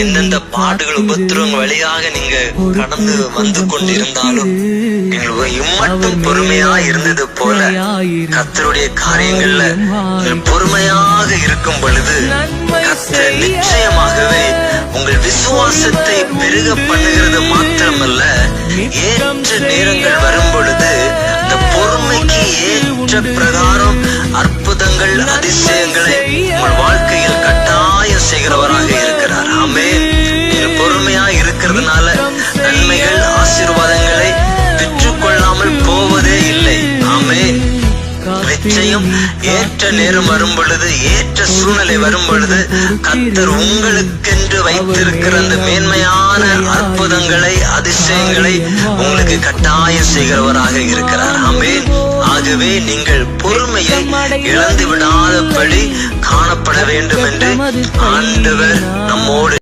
எந்தெந்த பாடுகள் உபத்திரவங்கள் வழியாக நீங்க கடந்து வந்து கொண்டிருந்தாலும் நீங்கள் இம்மட்டும் பொறுமையா இருந்தது போல கர்த்தருடைய காரியங்கள்ல நீங்கள் பொறுமையாக இருக்கும் பொழுது கர்த்தர் நிச்சயமாகவே உங்கள் விசுவாசத்தை பெருக பண்ணுகிறது மாத்திரமல்ல, ஏற்ற நேரங்கள் வரும் பொழுது இந்த பொறுமைக்கு ஏற்ற பிரகாரம் அற்புதங்கள் அதிசயங்களை உங்கள் வாழ்க்கையில் கட்டாயம் செய்கிறவராக இருக்கிறார். ஆமென். நீங்க பொறுமையா இருக்கிறதுனால நன்மைகள் ஆசீர்வாதங்களை பெற்றுக்கொள்ளாமல் போவதே இல்லை. ஆமென். நிச்சயம் ஏற்ற நேரம் வரும் பொழுது, ஏற்ற சூழ்நிலை வரும் பொழுது கர்த்தர் உங்களுக்கென்று வைத்திருக்கிற அந்த மேன்மையான அற்புதங்களை அதிசயங்களை உங்களுக்கு கட்டாயம் செய்கிறவராக இருக்கிறார். ஆமென். ஆகவே நீங்கள் பொறுமையை இழந்து விடாதபடி காணப்பட வேண்டும் என்று ஆண்டவர் நம்மோடு